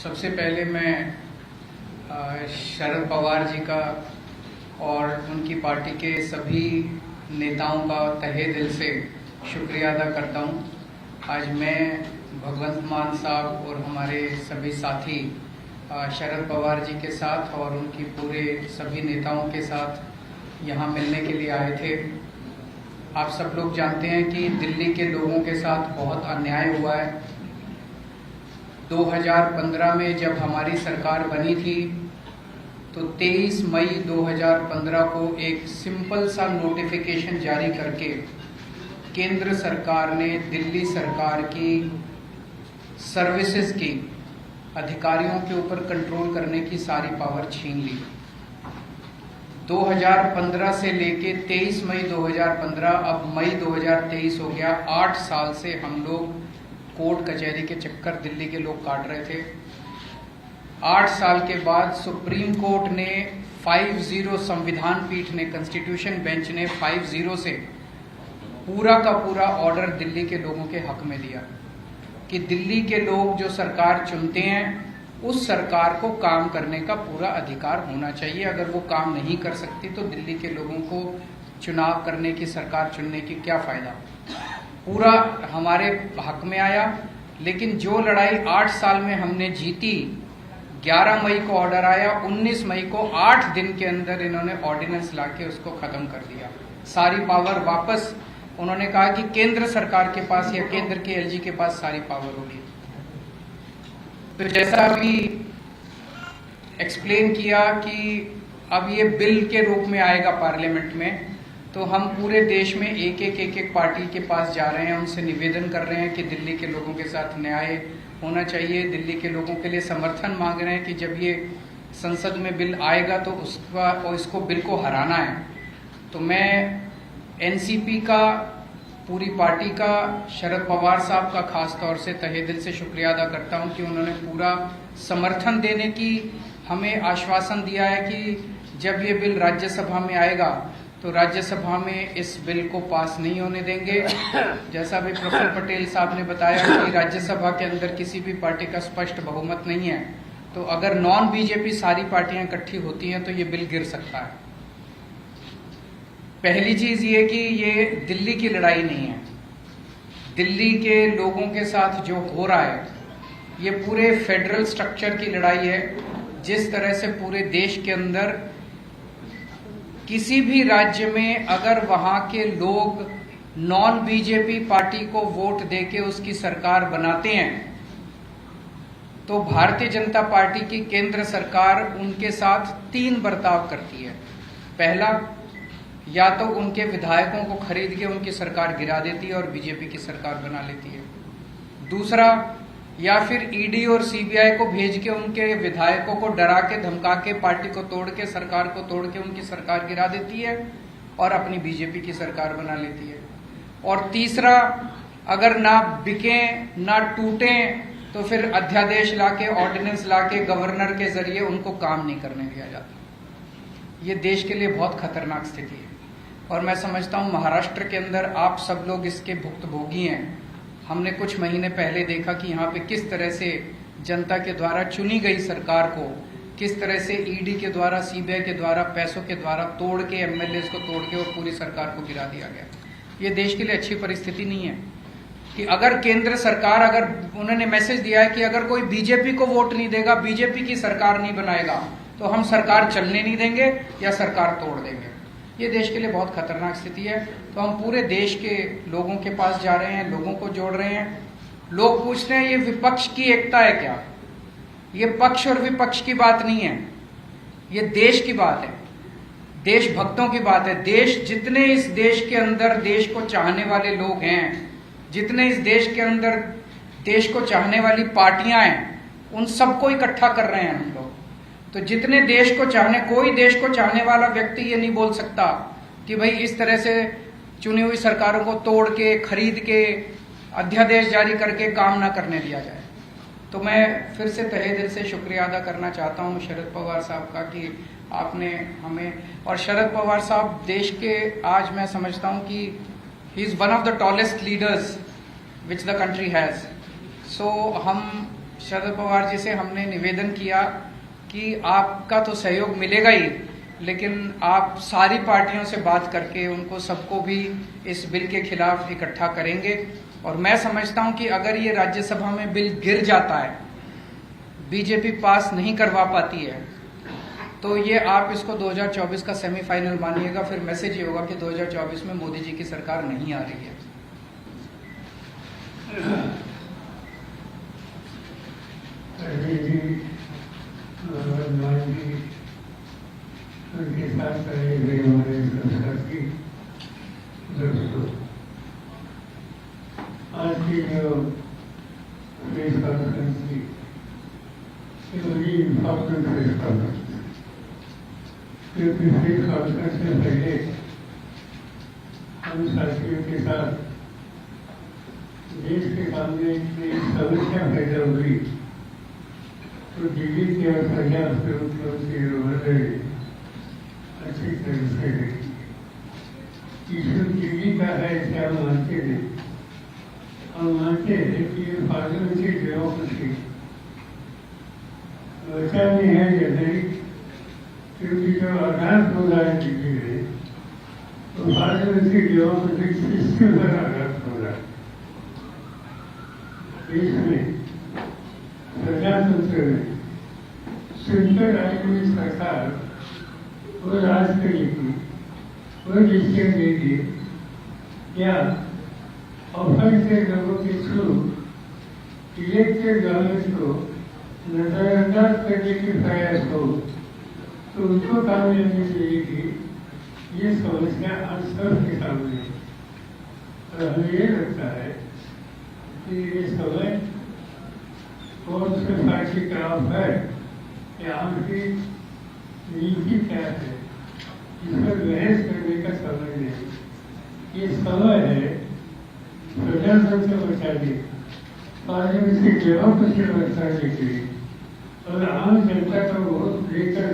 सबसे पहले मैं शरद पवार जी का और उनकी पार्टी के सभी नेताओं का तहे दिल से शुक्रिया अदा करता हूं। आज मैं भगवंत मान साहब और हमारे सभी साथी शरद पवार जी के साथ और उनकी पूरे सभी नेताओं के साथ यहाँ मिलने के लिए आए थे। आप सब लोग जानते हैं कि दिल्ली के लोगों के साथ बहुत अन्याय हुआ है। 2015 में जब हमारी सरकार बनी थी तो 23 मई 2015 को एक सिंपल सा नोटिफिकेशन जारी करके केंद्र सरकार ने दिल्ली सरकार की सर्विसेज की अधिकारियों के ऊपर कंट्रोल करने की सारी पावर छीन ली। 2015 से लेके 23 मई 2015 अब मई 2023 हो गया। 8 साल से हम लोग कोर्ट कचहरी के चक्कर दिल्ली के लोग काट रहे थे। 8 साल के बाद सुप्रीम कोर्ट ने 5-0 संविधान पीठ ने कॉन्स्टिट्यूशन बेंच ने 5-0 से पूरा का पूरा ऑर्डर दिल्ली के लोगों के हक में दिया कि दिल्ली के लोग जो सरकार चुनते हैं उस सरकार को काम करने का पूरा अधिकार होना चाहिए। अगर वो काम नहीं कर सकती तो दिल्ली के लोगों को चुनाव करने की, सरकार चुनने की क्या फायदा। पूरा हमारे हक में आया। लेकिन जो लड़ाई 8 साल में हमने जीती, 11 मई को ऑर्डर आया, 19 मई को 8 दिन के अंदर इन्होंने ऑर्डिनेंस लाके उसको खत्म कर दिया। सारी पावर वापस उन्होंने कहा कि केंद्र सरकार के पास या केंद्र के एलजी के पास सारी पावर होगी। तो जैसा अभी एक्सप्लेन किया कि अब ये बिल के रूप में आएगा पार्लियामेंट में, तो हम पूरे देश में एक एक पार्टी के पास जा रहे हैं, उनसे निवेदन कर रहे हैं कि दिल्ली के लोगों के साथ न्याय होना चाहिए। दिल्ली के लोगों के लिए समर्थन मांग रहे हैं कि जब ये संसद में बिल आएगा तो इसको बिल को हराना है। तो मैं एनसीपी का, पूरी पार्टी का, शरद पवार साहब का खास तौर से तहे दिल से शुक्रिया अदा करता हूं कि उन्होंने पूरा समर्थन देने की हमें आश्वासन दिया है कि जब ये बिल राज्यसभा में आएगा तो राज्यसभा में इस बिल को पास नहीं होने देंगे। जैसा भी प्रोफेसर पटेल साहब ने बताया कि राज्यसभा के अंदर किसी भी पार्टी का स्पष्ट बहुमत नहीं है, तो अगर नॉन बीजेपी सारी पार्टियां इकट्ठी होती हैं तो ये बिल गिर सकता है। पहली चीज ये कि ये दिल्ली की लड़ाई नहीं है, दिल्ली के लोगों के साथ जो हो रहा है ये पूरे फेडरल स्ट्रक्चर की लड़ाई है। जिस तरह से पूरे देश के अंदर किसी भी राज्य में अगर वहां के लोग नॉन बीजेपी पार्टी को वोट देके उसकी सरकार बनाते हैं तो भारतीय जनता पार्टी की केंद्र सरकार उनके साथ 3 बर्ताव करती है। पहला, या तो उनके विधायकों को खरीद के उनकी सरकार गिरा देती है और बीजेपी की सरकार बना लेती है। दूसरा, या फिर ईडी और सीबीआई को भेज के उनके विधायकों को डरा के धमका के पार्टी को तोड़ के, सरकार को तोड़ के उनकी सरकार गिरा देती है और अपनी बीजेपी की सरकार बना लेती है। और तीसरा, अगर ना बिके ना टूटे तो फिर अध्यादेश लाके, ऑर्डिनेंस लाके गवर्नर के जरिए उनको काम नहीं करने दिया जाता। ये देश के लिए बहुत खतरनाक स्थिति है और मैं समझता हूं महाराष्ट्र के अंदर आप सब लोग इसके भुक्तभोगी हैं। हमने कुछ महीने पहले देखा कि यहाँ पे किस तरह से जनता के द्वारा चुनी गई सरकार को किस तरह से ईडी के द्वारा, सीबीआई के द्वारा, पैसों के द्वारा तोड़ के, एमएलएस को तोड़ के और पूरी सरकार को गिरा दिया गया। ये देश के लिए अच्छी परिस्थिति नहीं है कि अगर केंद्र सरकार, अगर उन्होंने मैसेज दिया है कि अगर कोई बीजेपी को वोट नहीं देगा, बीजेपी की सरकार नहीं बनाएगा तो हम सरकार चलने नहीं देंगे या सरकार तोड़ देंगे। ये देश के लिए बहुत खतरनाक स्थिति है। तो हम पूरे देश के लोगों के पास जा रहे हैं, लोगों को जोड़ रहे हैं। लोग पूछते हैं ये विपक्ष की एकता है क्या? ये पक्ष और विपक्ष की बात नहीं है, ये देश की बात है, देशभक्तों की बात है। जितने इस देश के अंदर देश को चाहने वाले लोग हैं, जितने इस देश के अंदर देश को चाहने वाली पार्टियां हैं, उन सबको इकट्ठा कर रहे हैं हम लोग। तो जितने देश को चाहने, कोई देश को चाहने वाला व्यक्ति ये नहीं बोल सकता कि भाई इस तरह से चुनी हुई सरकारों को तोड़ के, खरीद के, अध्यादेश जारी करके काम ना करने दिया जाए। तो मैं फिर से तहे दिल से शुक्रिया अदा करना चाहता हूं शरद पवार साहब का कि आपने हमें, और शरद पवार साहब देश के, आज मैं समझता हूं कि he is one of the tallest leaders which the country has. So हम शरद पवार जी से हमने निवेदन किया कि आपका तो सहयोग मिलेगा ही, लेकिन आप सारी पार्टियों से बात करके उनको सबको भी इस बिल के खिलाफ इकट्ठा करेंगे। और मैं समझता हूं कि अगर ये राज्यसभा में बिल गिर जाता है, बीजेपी पास नहीं करवा पाती है, तो ये आप इसको 2024 का सेमीफाइनल मानिएगा। फिर मैसेज ये होगा कि 2024 में मोदी जी की सरकार नहीं आ रही है। उनके साथ रहे हुए हमारे साथी दोस्तों, आज की जो प्रेस कॉन्फ्रेंस थी वही इम्पोर्टेंट प्रेस कॉन्फ्रेंस, क्योंकि प्रेस कॉन्फ्रेंस से पहले हम साथियों के साथ देश के सामने इतनी समस्या पैदा हुई तो दिल्ली के और पंजाब के मुख्यमंत्री ने अच्छी तरह से इशू दिल्ली का है, ऐसे हम मानते हैं। हम मानते हैं कि ये पार्लियामेंट्री डेमोक्रेसी बचानी है या नहीं, क्योंकि जो आघात हो रहा है दिल्ली में तो पार्लियामेंट्री डेमोक्रेटिक सिस्टम पर आघात हो रहा है। देश में प्रजातंत्र में सुनकर आई हुई सरकार वो राज करेगी, वो डिसीजन देगी या ऑफर से लोगों के थ्रू इलेक्टेड गवर्नमेंट को नजरअंदाज करने की प्रयास हो, तो उनको कामयाबी मिलेगी। ये समस्या आज सबके सामने है और हमें ये लगता है कि ये समय कौन से पार्टी का ऑफ है या उनकी नीति क्या है, इस पर बहस करने का समय नहीं। ये समय है प्रजातंत्र बचाने, पार्लियामेंट्री डेमोक्रेसी बचाने के लिए और आम जनता का वोट लेकर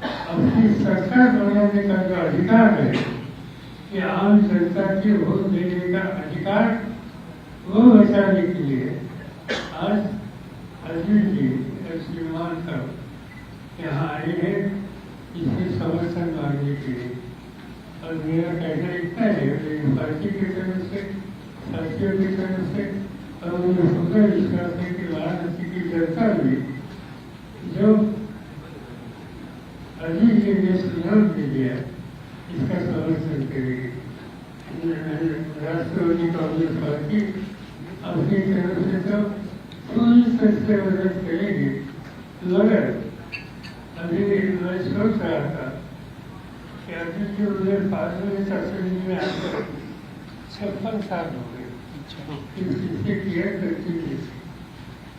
अपनी सरकार बनाने का जो अधिकार है, कि आम जनता के वोट देने का अधिकार, वो बचाने के लिए आज अर्जुन जी श्रीमान साहब यहाँ आए हैं इसके समर्थन मांगने के लिए। और मेरा कहना इतना है कि पार्टी की तरफ से, साथियों की तरफ से और मुझे पूरा विश्वास है कि वाराणसी की जनता भी जो अजीत जी ने सुझाव दे दिया इसका समर्थन करेगी। राष्ट्रवादी कांग्रेस पार्टी अपनी तरफ से तो पूरी तरह से मदद करेगी, मगर अभी मैं सोच रहा था कि अभी जो मुझे पार्लियामेंट असेंबली में आकर 56 साल हो गए, इससे क्लियर करती थी।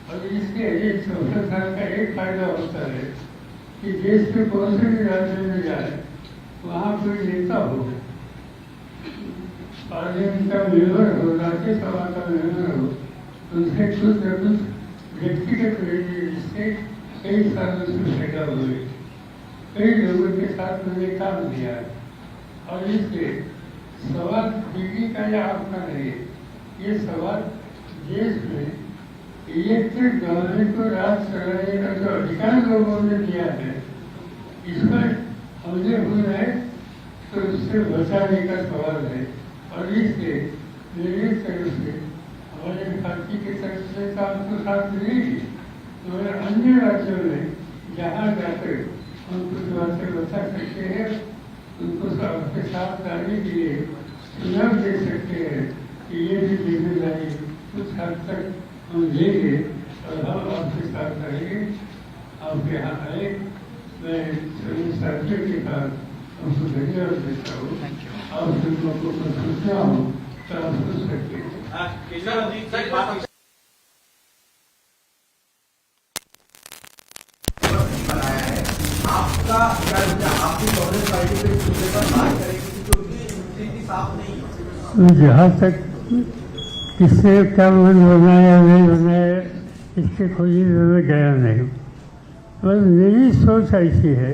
और इसके 64 साल का एक फायदा होता है कि देश के कौन से भी राज्य में जाए वहाँ कोई नेता हो, पार्लियामेंट का मेंबर हो, राज्यसभा का मेंबर हो, उनसे कुछ न कुछ व्यक्तिगत रिश्ते कई सालों से पैदा हुए, कई लोगों के साथ मैंने काम किया है। और इसलिए सवाल दिल्ली का या आपका नहीं है, ये सवाल देश में इलेक्टेड गवर्नमेंट को राज चलाने का जो अधिकार लोगों ने दिया है, इस पर हमले हुए हैं तो उससे बचाने का सवाल है। और इसलिए मेरी तरफ से, हमारे पार्टी की तरफ से तो आपको साथ मिलेगी, मगर अन्य राज्यों में जहाँ जाकर हम कुछ बातें बता सकते हैं, उनको आपके साथ लाने के लिए सुझाव दे सकते हैं कि ये भी जिम्मेदारी कुछ हद तक हम लेंगे और हम आपके साथ आएंगे। आप यहाँ आए, मैं सभी साथियों के साथ उनको धन्यवाद देता हूँ। आप लोगों को पूछना हो तो आप पूछ सकते हैं। आपका आपकी कांग्रेस पार्टी पे इस मुद्दे पर बात करेगी क्योंकि स्थिति साफ नहीं है। जहाँ तक किससे क्या होना है या नहीं होना है, इसके खोजने में गया नहीं। पर मेरी सोच ऐसी है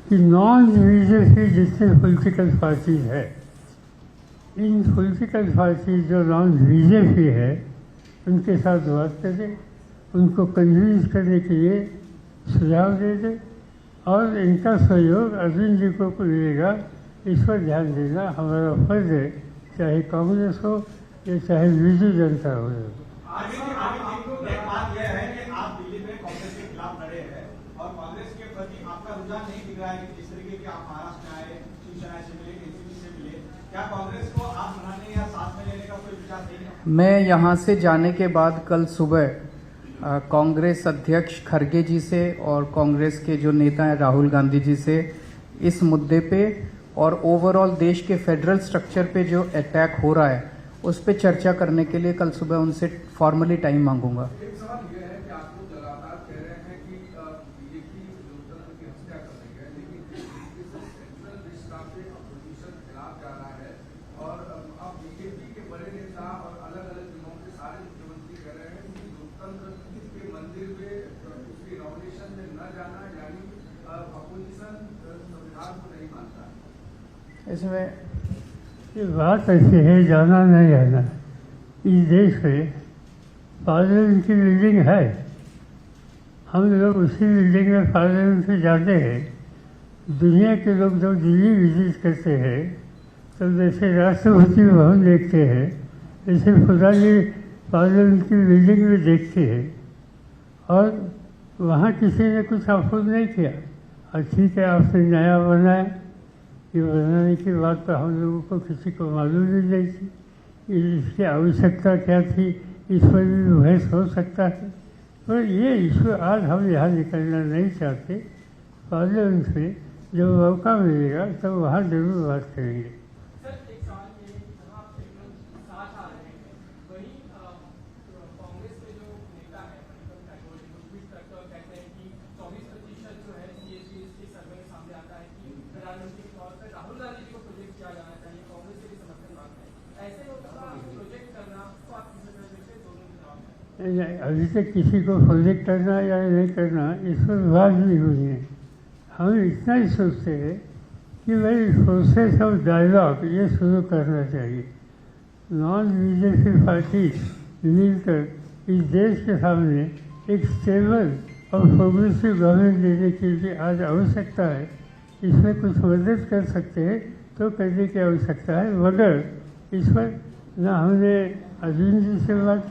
कि नॉन रिलीजियसली जितने पॉलिटिकल पार्टीज है, इन पॉलिटिकल पार्टी जो नॉन रिलीजियसली है उनके साथ बात करें उनको कन्विंस करने के लिए सुझाव दे दें और इनका सहयोग अरविंद जी को मिलेगा, इस पर ध्यान देना हमारा फर्ज है, चाहे कांग्रेस हो या चाहे बीजू जनता हो। आगे एक बात यह है कि आप दिल्ली में कांग्रेस के खिलाफ लड़े हैं और कांग्रेस के प्रति आपका रुझान नहीं दिख रहा है कि जिस तरीके के आप महाराष्ट्र में आए, शिवसेना से मिले, एनसीपी से मिले, क्या कांग्रेस को आप बनाने या साथ में लेने का कोई विचार नहीं है? मैं यहाँ से जाने के बाद कल सुबह कांग्रेस अध्यक्ष खरगे जी से और कांग्रेस के जो नेता हैं राहुल गांधी जी से इस मुद्दे पे और ओवरऑल देश के फेडरल स्ट्रक्चर पे जो अटैक हो रहा है उस पे चर्चा करने के लिए कल सुबह उनसे फॉर्मली टाइम मांगूंगा। एक सवाल यह है कि आप लोग लगातार कह रहे हैं कि बीजेपी लोकतंत्र की हत्या कर रही है, लेकिन सेंट्रल स्टाफ के अपोजिशन खिलाफ जा रहा है और अब बीजेपी के बड़े नेता और अलग अलग जिलों के सारे मुख्यमंत्री कह रहे हैं कि लोकतंत्र के मंदिर में उसकी इनॉग्रेशन में न जाना, यानी अपोजिशन संविधान को नहीं मानता। इसमें ये बात ऐसी है, जाना नहीं जाना। इस देश में पार्लियामेंट की बिल्डिंग है, हम लोग उसी बिल्डिंग में पार्लियामेंट में जाते हैं। दुनिया के लोग जब दिल्ली विजिट करते हैं तो जैसे राष्ट्रपति भवन देखते हैं, जैसे खुदा जी पार्लियामेंट की बिल्डिंग में देखते हैं और वहाँ किसी ने कुछ अफसोस नहीं किया। और ठीक है, आपने नया बनाया, ये बनाने की बात तो हम लोगों को किसी को मालूम ही नहीं थी, इसकी आवश्यकता क्या थी, इस पर भी बहस हो सकता है। पर ये इशू आज हम यहाँ निकलना नहीं चाहते। पार्लियामेंट में जब मौका मिलेगा तब वहाँ जरूर बात करेंगे। सर, एक सवाल ये है कि जहाँ आप एकदम साथ आ रहे हैं, वहीं कांग्रेस के जो नेता है ट्वीट करते और कहते हैं कि 24% जो है CAG के सर्वे में सामने आता है कि प्रधानमंत्री के तौर पर राहुल गांधी जी को प्रोजेक्ट किया जाना चाहिए, कांग्रेस के भी समर्थन मांग है। ऐसे लोगों का प्रोजेक्ट करना तो आप किसी तरह से दोनों के जवाब है। अभी तक किसी को प्रोजेक्ट करना या नहीं करना इस पर बात नहीं हुई है। हम इतना ही सोचते हैं कि भाई प्रोसेस ऑफ डायलॉग ये शुरू करना चाहिए। नॉन बीजेपी पार्टी मिलकर इस देश के सामने एक स्टेबल और प्रोग्रेसिव गवर्नमेंट देने की लिए आज आवश्यकता है। इसमें कुछ मदद कर सकते हैं तो करने की आवश्यकता है, मगर इस पर न हमने अरविंद जी से बात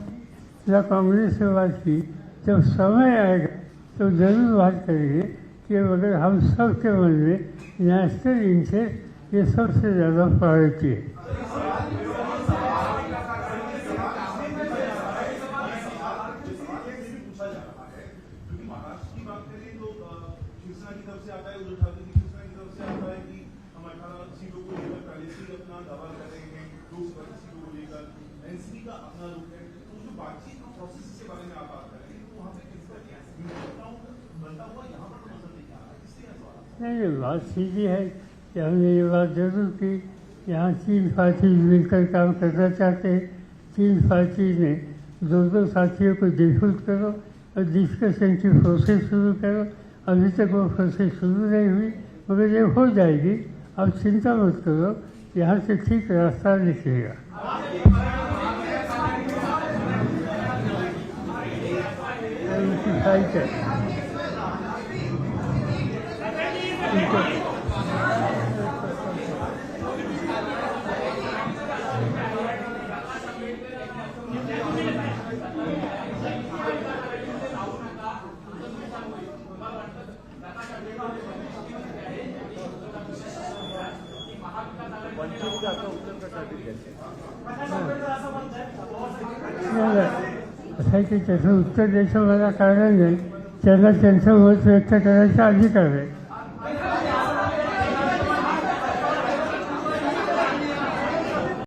न कांग्रेस से बात की। जब समय आएगा तो जरूर बात करेंगे कि मगर हम सब के मन में नेशनल इंटरेस्ट ये सबसे ज़्यादा प्रायोरिटी है। नहीं, बात सीधी है कि हमने ये बात जरूर की, यहाँ 3 पार्टी मिलकर काम करना चाहते हैं। 3 पार्टी ने 2 साथियों को डिफ्यूज करो और डिस्कशन की प्रोसेस शुरू करो। अभी तक वो प्रोसेस शुरू नहीं हुई, मगर ये हो जाएगी। अब चिंता मत करो, यहाँ से ठीक रास्ता निकलेगा। त्याचं उत्तर द्यायचं मला कारण नाही, त्यांना त्यांचं मत व्यक्त करायचा अधिकार आहे।